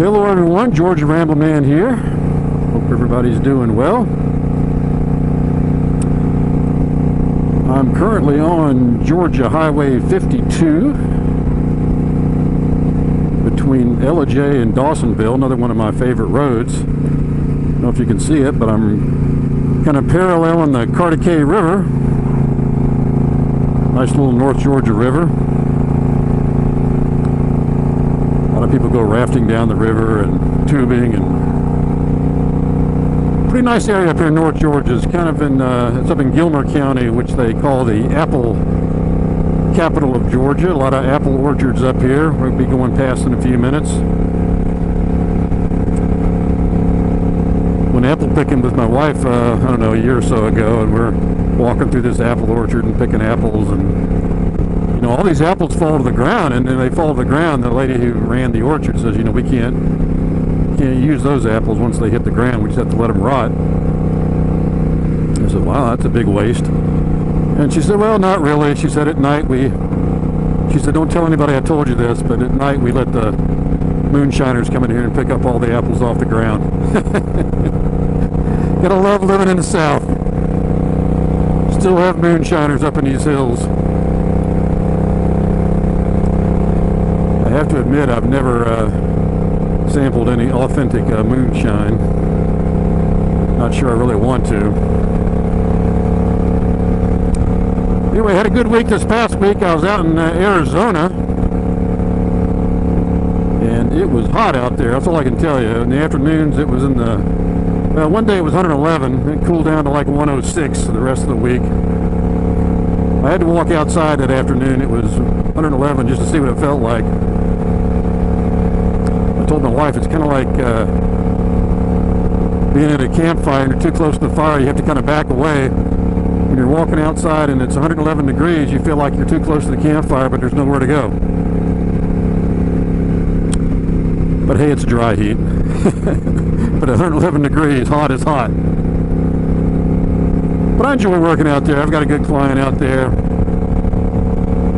Hello everyone, Georgia Rambleman here. Hope everybody's doing well. I'm currently on Georgia Highway 52 between Ellijay and Dawsonville, another one of my favorite roads. I don't know if you can see it, but I'm kind of paralleling the Cartacay River. Nice little North Georgia river. A lot of people go rafting down the river and tubing, and pretty nice area up here in North Georgia. It's kind of in it's up in Gilmer County, which they call the apple capital of Georgia. A lot of apple orchards up here. We'll be going past in a few minutes. Went apple picking with my wife I don't know, a year or so ago, and we're walking through this apple orchard and picking apples, and you know, all these apples fall to the ground, and then they fall to the ground. The lady who ran the orchard says, you know, we can't use those apples once they hit the ground. We just have to let them rot. I said, wow, that's a big waste. And she said, well, not really. She said, at night she said, don't tell anybody I told you this, but at night we let the moonshiners come in here and pick up all the apples off the ground. Gotta love living in the South. Still have moonshiners up in these hills. I have to admit, I've never sampled any authentic moonshine. Not sure I really want to. Anyway, I had a good week this past week. I was out in Arizona, and it was hot out there. That's all I can tell you. In the afternoons, it was in the, well, one day it was 111. It cooled down to like 106 the rest of the week. I had to walk outside that afternoon. It was 111 just to see what it felt like. I told my wife it's kind of like being at a campfire and you're too close to the fire. You have to kind of back away. When you're walking outside and it's 111 degrees, you feel like you're too close to the campfire, but there's nowhere to go. But hey, it's dry heat. But 111 degrees, hot is hot. But I enjoy working out there. I've got a good client out there.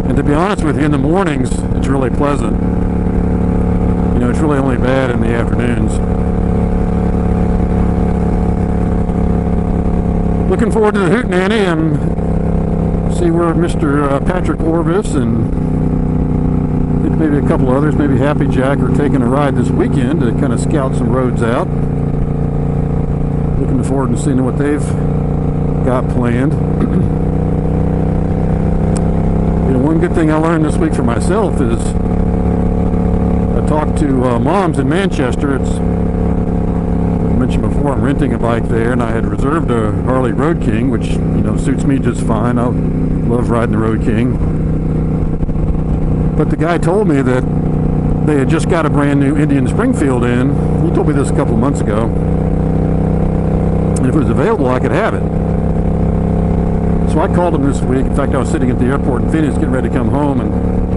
And to be honest with you, in the mornings, it's really pleasant. You know, it's really only bad in the afternoons. Looking forward to the Hootenanny and see where Mr. Patrick Orvis and I think maybe a couple others, maybe Happy Jack, are taking a ride this weekend to kind of scout some roads out. Looking forward to seeing what they've got planned. You know, one good thing I learned this week for myself is I talked to moms in Manchester. It's, I mentioned before, I'm renting a bike there, and I had reserved a Harley Road King, which, you know, suits me just fine. I love riding the Road King. But the guy told me that they had just got a brand new Indian Springfield in. He told me this a couple months ago. And if it was available, I could have it. So I called him this week. In fact, I was sitting at the airport in Phoenix getting ready to come home and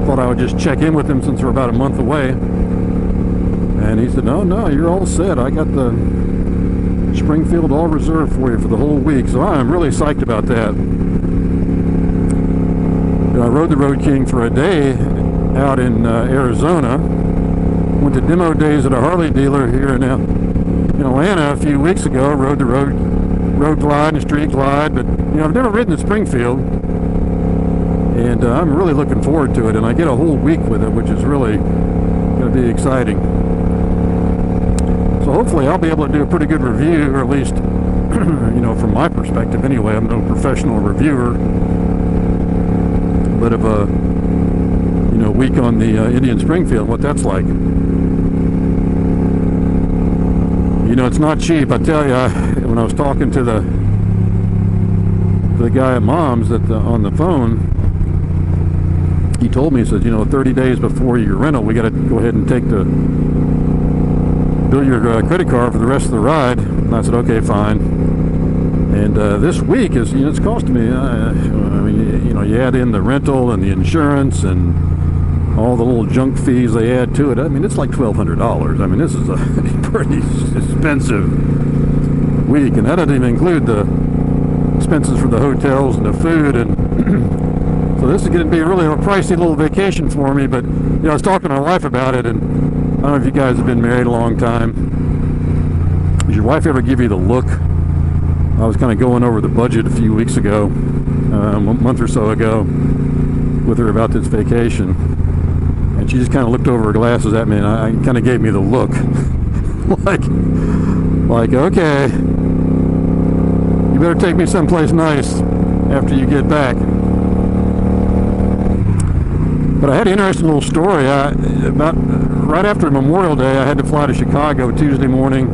thought I would just check in with him since we're about a month away. And he said, no, you're all set. I got the Springfield all reserved for you for the whole week. So I'm really psyched about that. And I rode the Road King for a day out in Arizona. Went to demo days at a Harley dealer here in Atlanta a few weeks ago. Rode the road glide and street glide, but you know, I've never ridden at Springfield, and I'm really looking forward to it, and I get a whole week with it, which is really going to be exciting. So hopefully I'll be able to do a pretty good review, or at least, you know, from my perspective anyway. I'm no professional reviewer, but of a, you know, week on the Indian Springfield, what that's like. You know, it's not cheap. I tell you, when I was talking to the guy at Mom's on the phone, he told me, he said, you know, 30 days before your rental, we got to go ahead and bill your credit card for the rest of the ride. And I said, okay, fine. And this week is, you know, it's costing me, I mean, you know, you add in the rental and the insurance and all the little junk fees they add to it. I mean, it's like $1,200. I mean, this is a pretty expensive week, and that doesn't even include the expenses for the hotels and the food, and so this is going to be really a pricey little vacation for me. But you know, I was talking to my wife about it, and don't know if you guys have been married a long time. Does your wife ever give you the look? I was kind of going over the budget a few weeks ago, a month or so ago, with her about this vacation. And she just kind of looked over her glasses at me, and I kind of gave me the look. like, okay, you better take me someplace nice after you get back. But I had an interesting little story. Right after Memorial Day, I had to fly to Chicago Tuesday morning.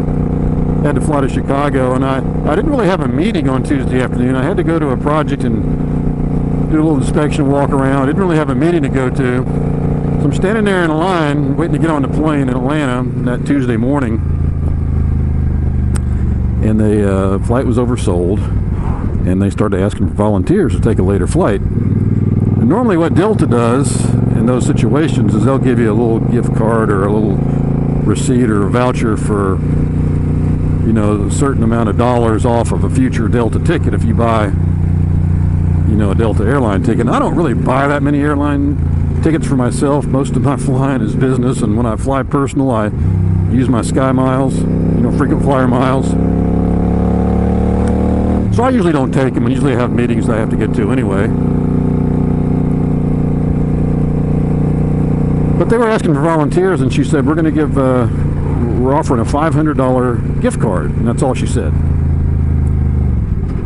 Had to fly to Chicago, and I didn't really have a meeting on Tuesday afternoon. I had to go to a project and do a little inspection, walk around. I didn't really have a meeting to go to. So I'm standing there in a line, waiting to get on the plane in Atlanta that Tuesday morning. And the flight was oversold, and they started asking for volunteers to take a later flight. And normally what Delta does in those situations is they'll give you a little gift card or a little receipt or a voucher for, you know, a certain amount of dollars off of a future Delta ticket if you buy, you know, a Delta airline ticket. And I don't really buy that many airline tickets for myself. Most of my flying is business, and when I fly personal, I use my Sky Miles, you know, frequent flyer miles. So I usually don't take them. I usually have meetings I have to get to anyway. But they were asking for volunteers, and she said, we're going to give, we're offering a $500 gift card. And that's all she said.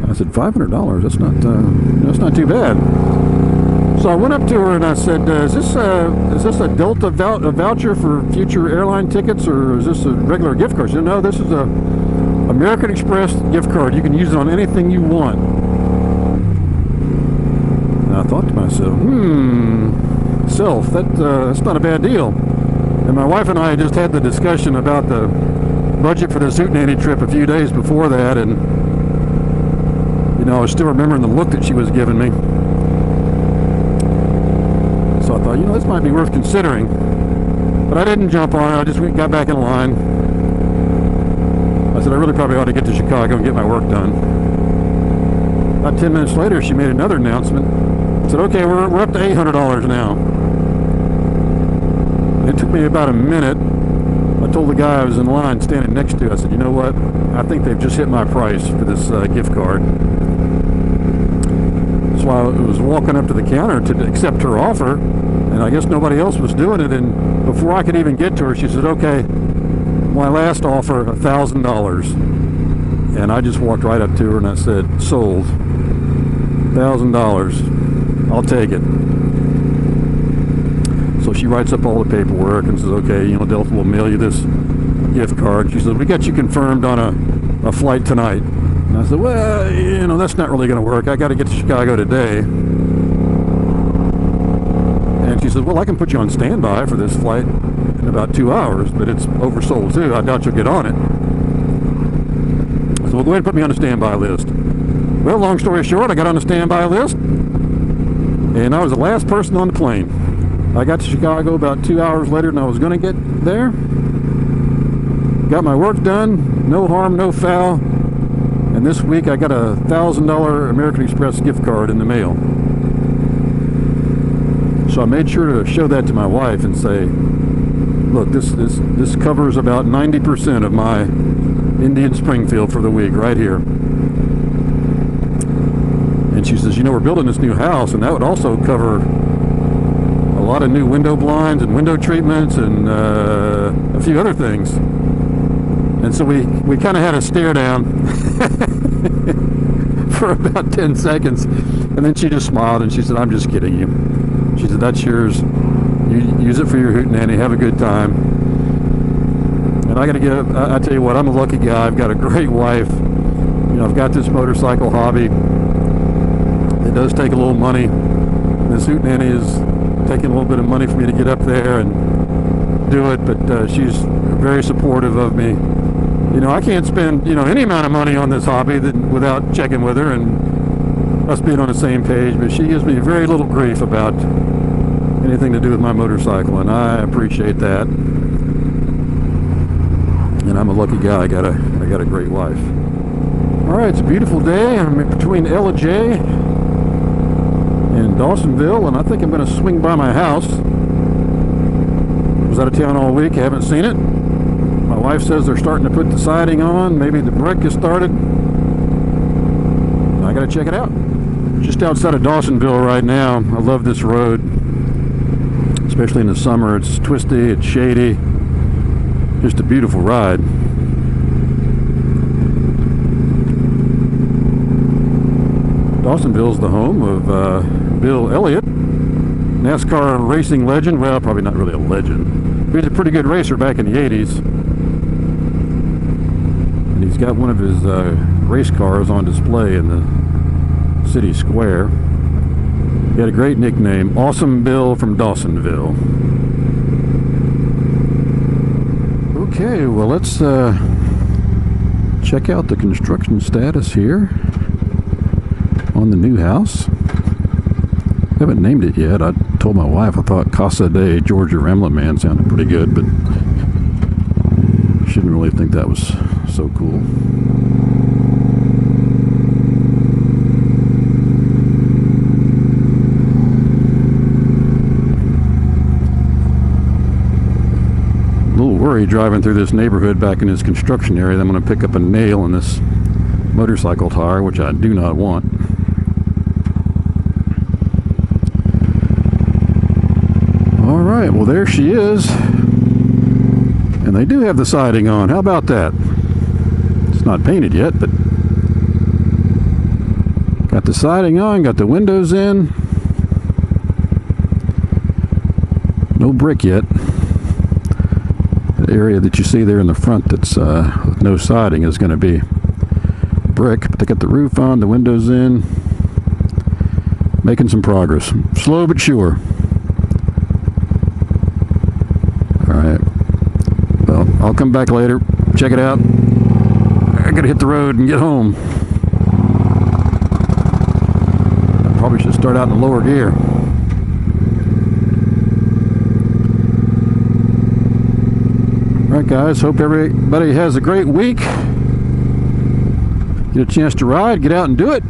I said, $500? That's not too bad. So I went up to her and I said, is this a Delta voucher for future airline tickets, or is this a regular gift card? She said, no, this is a American Express gift card. You can use it on anything you want. And I thought to myself, that's not a bad deal. And my wife and I just had the discussion about the budget for this Hoot trip a few days before that, and you know, I was still remembering the look that she was giving me. So I thought, you know, this might be worth considering. But I didn't jump on it. I just got back in line. I said, I really probably ought to get to Chicago and get my work done. About 10 minutes later, she made another announcement. I said, okay, we're up to $800 now. It took me about a minute. I told the guy I was in line standing next to, I said, you know what? I think they've just hit my price for this gift card. So I was walking up to the counter to accept her offer, and I guess nobody else was doing it. And before I could even get to her, she said, okay, my last offer, $1,000. And I just walked right up to her and I said, sold. $1,000. I'll take it. So she writes up all the paperwork and says, okay, you know, Delta will mail you this gift card. She says, we got you confirmed on a flight tonight. And I said, well, you know, that's not really going to work. I got to get to Chicago today. And she said, well, I can put you on standby for this flight in about 2 hours, but it's oversold too. I doubt you'll get on it. So we'll go ahead and put me on the standby list. Well, long story short, I got on the standby list, and I was the last person on the plane. I got to Chicago about 2 hours later than I was going to get there. Got my work done, no harm, no foul. And this week I got a $1,000 American Express gift card in the mail. So I made sure to show that to my wife and say, look, this covers about 90% of my Indian Springfield for the week right here. And she says, you know, we're building this new house, and that would also cover a lot of new window blinds and window treatments and a few other things. And so we kind of had a stare down for about 10 seconds. And then she just smiled and she said, I'm just kidding you. She said, that's yours. You use it for your hoot nanny. Have a good time. And I got to give, I tell you what, I'm a lucky guy. I've got a great wife. You know, I've got this motorcycle hobby. It does take a little money. This hoot nanny is taking a little bit of money for me to get up there and do it, but she's very supportive of me. You know, I can't spend, you know, any amount of money on this hobby without checking with her and us being on the same page, but she gives me very little grief about anything to do with my motorcycle, and I appreciate that. And I'm a lucky guy. I got a great wife. All right, it's a beautiful day. I'm between Ellijay and Dawsonville, and I think I'm going to swing by my house. I was was out of town all week. I haven't seen it. My wife says they're starting to put the siding on. Maybe the brick has started. I gotta check it out. Just outside of Dawsonville right now. I love this road, especially in the summer. It's twisty, it's shady. Just a beautiful ride. Dawsonville's the home of Bill Elliott, NASCAR racing legend. Well, probably not really a legend. He was a pretty good racer back in the 80s. And he's got one of his race cars on display in the city square. He had a great nickname, Awesome Bill from Dawsonville. Okay, well, let's check out the construction status here on the new house. I haven't named it yet. I told my wife I thought Casa de Georgia Rambling Man sounded pretty good, but she didn't really think that was so cool. A little worried driving through this neighborhood back in this construction area that I'm going to pick up a nail in this motorcycle tire, which I do not want. Alright, well there she is. And they do have the siding on. How about that? It's not painted yet, but got the siding on, got the windows in. No brick yet. The area that you see there in the front that's with no siding is going to be brick, but they got the roof on, the windows in. Making some progress. Slow but sure. Alright. Well, I'll come back later, check it out. I gotta hit the road and get home. I probably should start out in the lower gear. Alright guys, hope everybody has a great week. Get a chance to ride, get out and do it.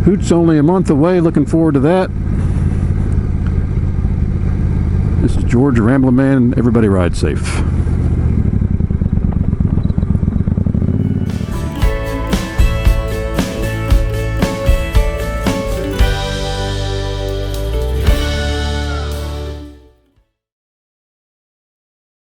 Hoot's only a month away, looking forward to that. This is George, Rambling Man. Everybody ride safe.